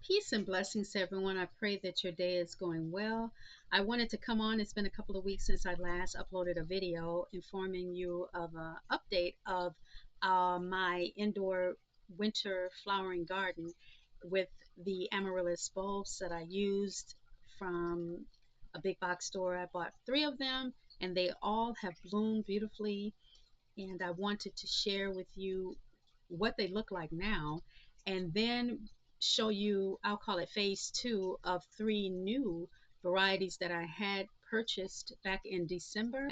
Peace and blessings to everyone. I pray that your day is going well. I wanted to come on. It's been a couple of weeks since I last uploaded a video informing you of an update of my indoor winter flowering garden with the Amaryllis bulbs that I used from a big box store. I bought three of them and they all have bloomed beautifully. And I wanted to share with you what they look like now and then show you, I'll call it phase two of three new varieties that I had purchased back in December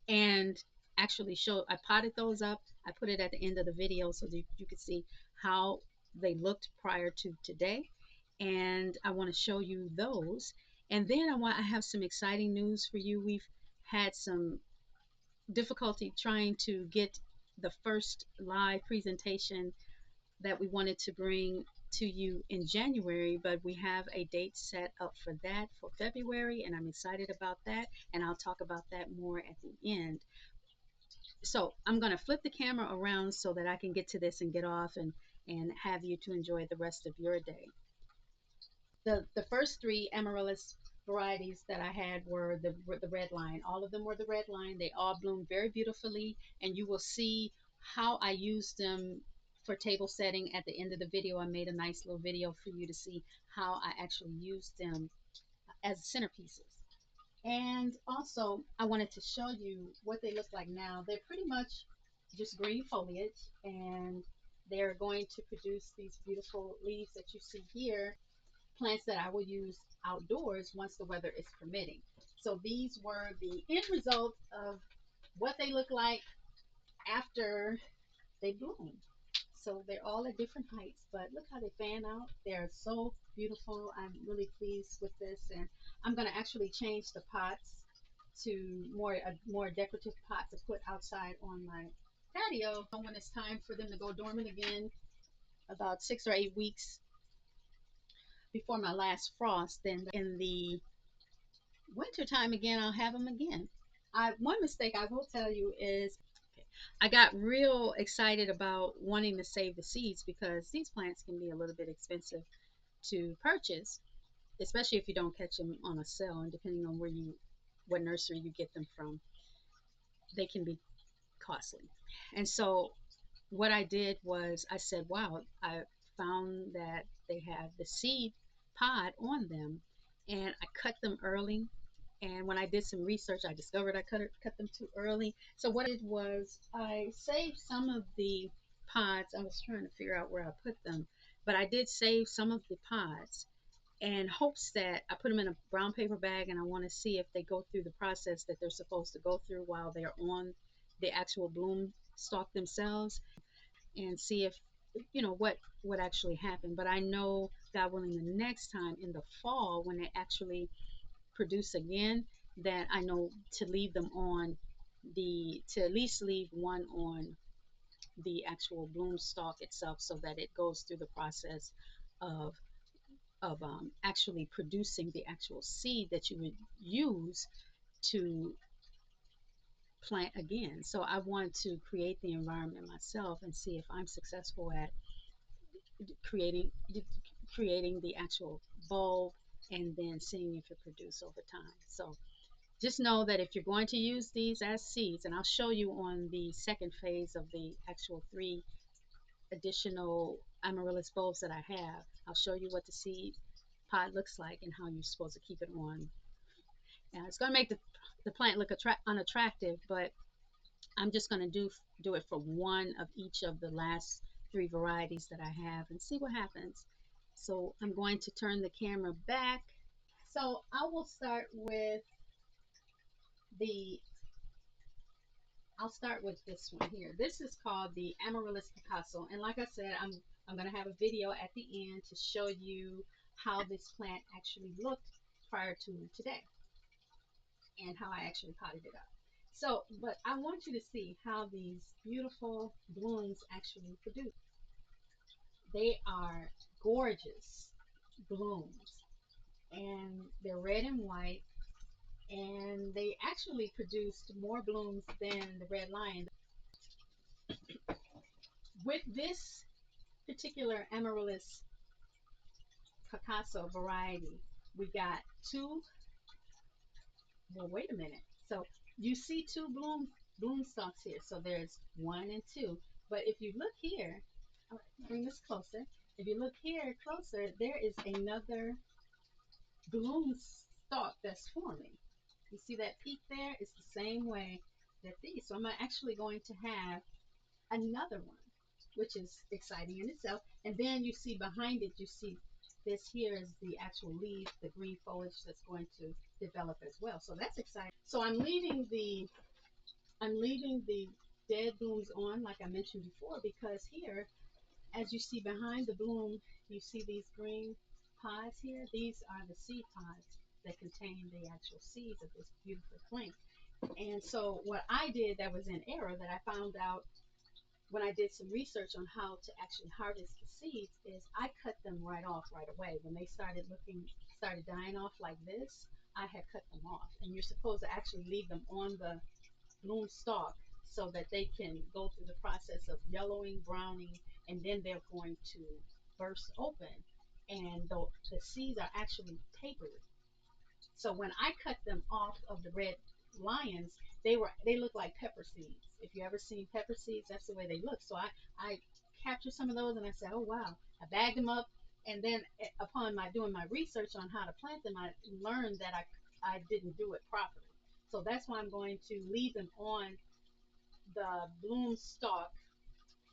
and actually I potted those up. I put it at the end of the video so that you could see how they looked prior to today. And I want to show you those. And then I have some exciting news for you. We've had some difficulty trying to get the first live presentation that we wanted to bring to you in January, but we have a date set up for that for February, and I'm excited about that, and I'll talk about that more at the end. So I'm going to flip the camera around so that I can get to this and get off and have you to enjoy the rest of your day. The first three Amaryllis varieties that I had were the red line. All of them were the red line. They all bloomed very beautifully, and you will see how I used them for table setting at the end of the video. I made a nice little video for you to see how I actually used them as centerpieces. And also, I wanted to show you what they look like now. They're pretty much just green foliage, and they're going to produce these beautiful leaves that you see here, plants that I will use outdoors once the weather is permitting. So these were the end result of what they look like after they bloom. So they're all at different heights, but look how they fan out. They're so beautiful. I'm really pleased with this, and I'm going to actually change the pots to a more decorative pot to put outside on my patio when it's time for them to go dormant again, about 6 or 8 weeks before my last frost. Then in the winter time again, I'll have them again. One mistake I will tell you is I got real excited about wanting to save the seeds because these plants can be a little bit expensive to purchase, especially if you don't catch them on a sale, and depending on what nursery you get them from, they can be costly. And so what I did was I said, wow, I found that they have the seed pod on them, and I cut them early. And when I did some research, I discovered I cut them too early. So what I did was I saved some of the pods. I was trying to figure out where I put them, but I did save some of the pods in hopes that I put them in a brown paper bag, and I want to see if they go through the process that they're supposed to go through while they're on the actual bloom stalk themselves, and see if what actually happened. But I know, God willing, the next time in the fall when they actually produce again, that I know to leave them on to at least leave one on the actual bloom stalk itself, so that it goes through the process of actually producing the actual seed that you would use to plant again. So I want to create the environment myself and see if I'm successful at creating creating the actual bulb and then seeing if it produces over time. So just know that if you're going to use these as seeds, and I'll show you on the second phase of the actual three additional amaryllis bulbs that I have, I'll show you what the seed pod looks like and how you're supposed to keep it on. Now it's going to make the plant look unattractive, but I'm just going to do it for one of each of the last three varieties that I have and see what happens. So I'm going to turn the camera back. So I will start with the I'll start with this one here. This is called the Amaryllis Picasso, and like I said, I'm going to have a video at the end to show you how this plant actually looked prior to today and how I actually potted it up. So, but I want you to see how these beautiful blooms actually produce. They are gorgeous blooms, and they're red and white, and they actually produced more blooms than the red lion. With this particular amaryllis Picasso variety. We got two, well, wait a minute. So you see two bloom stalks here. So there's one and two. But if you look here, all right, bring this closer. If you look here closer, there is another bloom stalk that's forming. You see that peak there? It's the same way that these. So I'm actually going to have another one, which is exciting in itself. And then you see behind it, you see this here is the actual leaf, the green foliage that's going to develop as well. So that's exciting. So I'm leaving the dead blooms on, like I mentioned before, because here, as you see behind the bloom, you see these green pods here. These are the seed pods that contain the actual seeds of this beautiful plant. And so what I did that was in error that I found out when I did some research on how to actually harvest the seeds is I cut them right off right away. When they started dying off like this, I had cut them off. And you're supposed to actually leave them on the bloom stalk so that they can go through the process of yellowing, browning, and then they're going to burst open. And the seeds are actually papery. So when I cut them off of the red lions, they look like pepper seeds. If you ever seen pepper seeds, that's the way they look. So I captured some of those and I said, oh wow. I bagged them up, and then upon my doing my research on how to plant them, I learned that I didn't do it properly. So that's why I'm going to leave them on the bloom stalk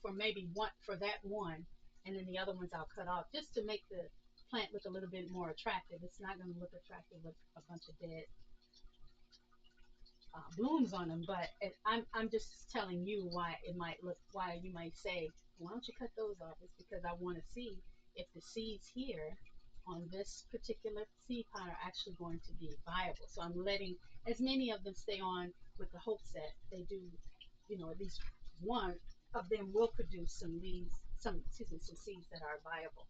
for maybe one for that one, and then the other ones I'll cut off just to make the plant look a little bit more attractive. It's not going to look attractive with a bunch of dead blooms on them, but I'm just telling you why it might look, why you might say, why don't you cut those off? It's because I want to see if the seeds here on this particular seed pod are actually going to be viable. So I'm letting as many of them stay on with the hopes that they do, at least one of them will produce some leaves, excuse me, some seeds that are viable.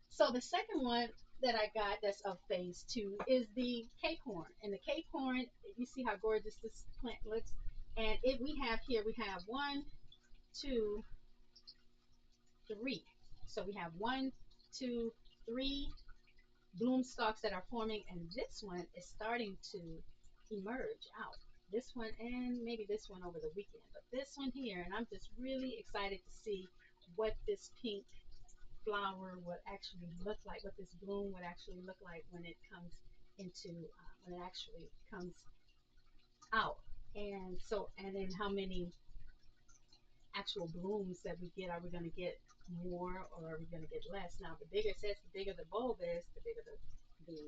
So the second one that I got that's of phase two is the Cape Horn. And the Cape Horn, you see how gorgeous this plant looks. And we have one, two, three. So we have one, two, three bloom stalks that are forming, and this one is starting to emerge out. This one and maybe this one over the weekend, but this one here, and I'm just really excited to see what this pink flower would actually look like, what this bloom would actually look like when it comes when it actually comes out. And so, and then how many actual blooms that we get? Are we going to get more or are we going to get less? Now, the bigger it says, the bigger the bulb is, the bigger the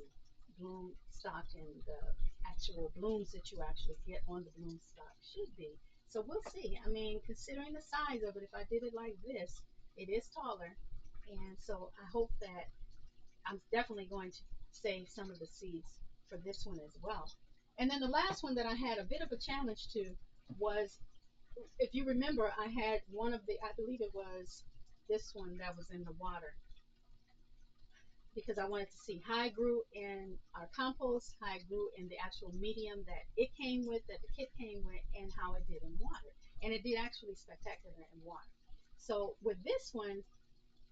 bloom stock and the actual blooms that you actually get on the bloom stock should be. So we'll see. I mean, considering the size of it, if I did it like this, it is taller. And so I hope that I'm definitely going to save some of the seeds for this one as well. And then the last one that I had a bit of a challenge to was, if you remember, I had one of the, I believe it was this one that was in the water, because I wanted to see how I grew in our compost, how I grew in the actual medium that it came with, that the kit came with, and how it did in water. And it did actually spectacular in water. So with this one,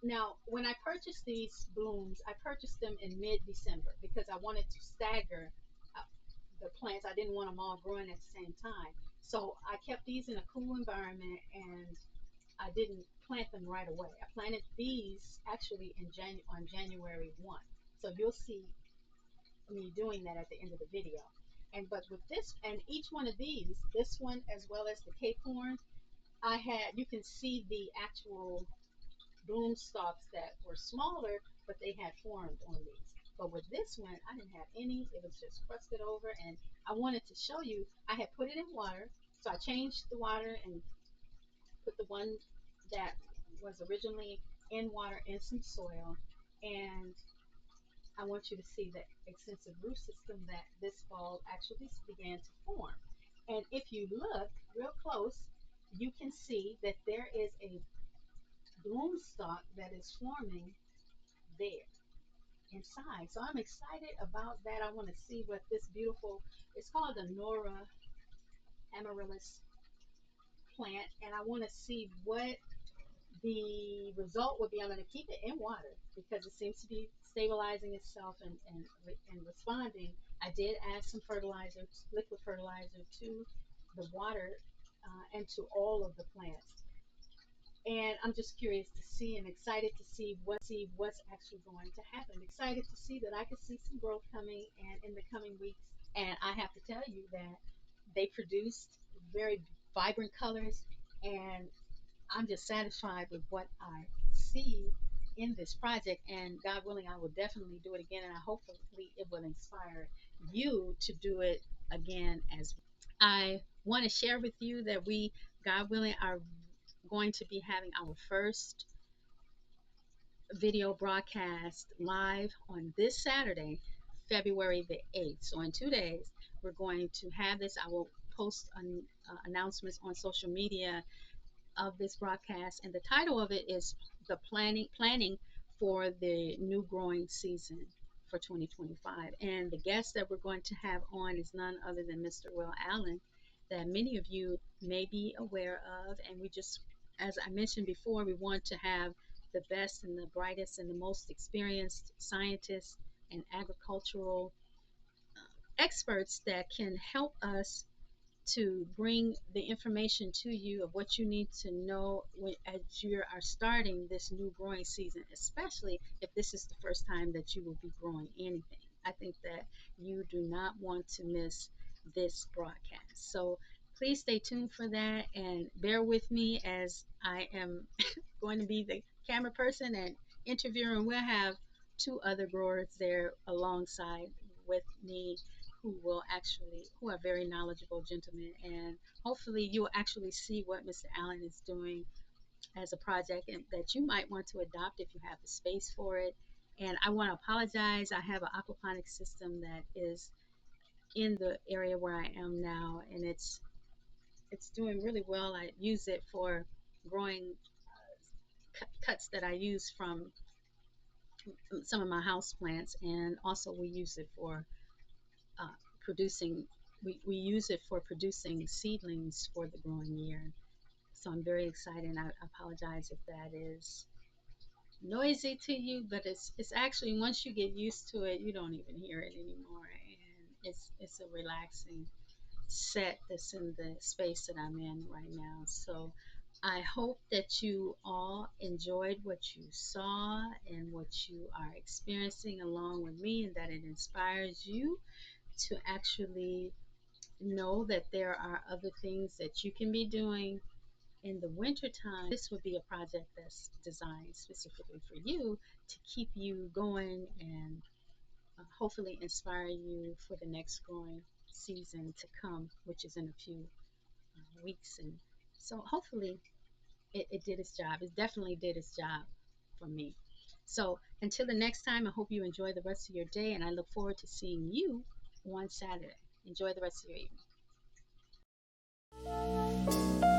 now when I purchased these blooms, I purchased them in mid-December because I wanted to stagger uh, the plants. I didn't want them all growing at the same time. So I kept these in a cool environment, and I didn't plant them right away. I planted these actually on January 1. So you'll see me doing that at the end of the video. And but with this and each one of these, this one as well as the Cape Horn, you can see the actual bloom stalks that were smaller, but they had formed on these. But with this one, I didn't have any. It was just crusted over, and I wanted to show you. I had put it in water, so I changed the water and put the one that was originally in water in some soil, and I want you to see the extensive root system that this fall actually began to form. And if you look real close, you can see that there is a bloom stalk that is forming there inside. So I'm excited about that. I want to see what this beautiful, it's called the Nora Amaryllis plant, and I want to see what the result would be I'm going to keep it in water because it seems to be stabilizing itself and responding. I did add some fertilizer, liquid fertilizer, to the water and to all of the plants. And I'm just curious to see and excited to see what's actually going to happen. Excited to see that I can see some growth coming and in the coming weeks. And I have to tell you that they produced very vibrant colors, and I'm just satisfied with what I see in this project. And God willing, I will definitely do it again, and I hopefully it will inspire you to do it again as well. I want to share with you that we, God willing, are going to be having our first video broadcast live on this Saturday, February the 8th. So, in 2 days, we're going to have this. I will post announcements on social media of this broadcast, and the title of it is the planning for the new growing season for 2025. And the guest that we're going to have on is none other than Mr. Will Allen, that many of you may be aware of. And we just, as I mentioned before, we want to have the best and the brightest and the most experienced scientists and agricultural experts that can help us to bring the information to you of what you need to know as you are starting this new growing season, especially if this is the first time that you will be growing anything. I think that you do not want to miss this broadcast. So please stay tuned for that and bear with me as I am going to be the camera person and interviewer, and we'll have two other growers there alongside with me who are very knowledgeable gentlemen, and hopefully you'll actually see what Mr. Allen is doing as a project and that you might want to adopt if you have the space for it. And I want to apologize. I have an aquaponics system that is in the area where I am now, and it's doing really well. I use it for growing cuts that I use from some of my house plants, and also we use it for uh, producing. We use it for producing seedlings for the growing year. So I'm very excited. And I apologize if that is noisy to you, but it's actually once you get used to it, you don't even hear it anymore, and it's a relaxing set that's in the space that I'm in right now. So I hope that you all enjoyed what you saw and what you are experiencing along with me, and that it inspires you to actually know that there are other things that you can be doing in the wintertime. This would be a project that's designed specifically for you to keep you going and hopefully inspire you for the next growing season to come, which is in a few weeks. And so hopefully it did its job. It definitely did its job for me. So until the next time, I hope you enjoy the rest of your day, and I look forward to seeing you on Saturday. Enjoy the rest of your evening.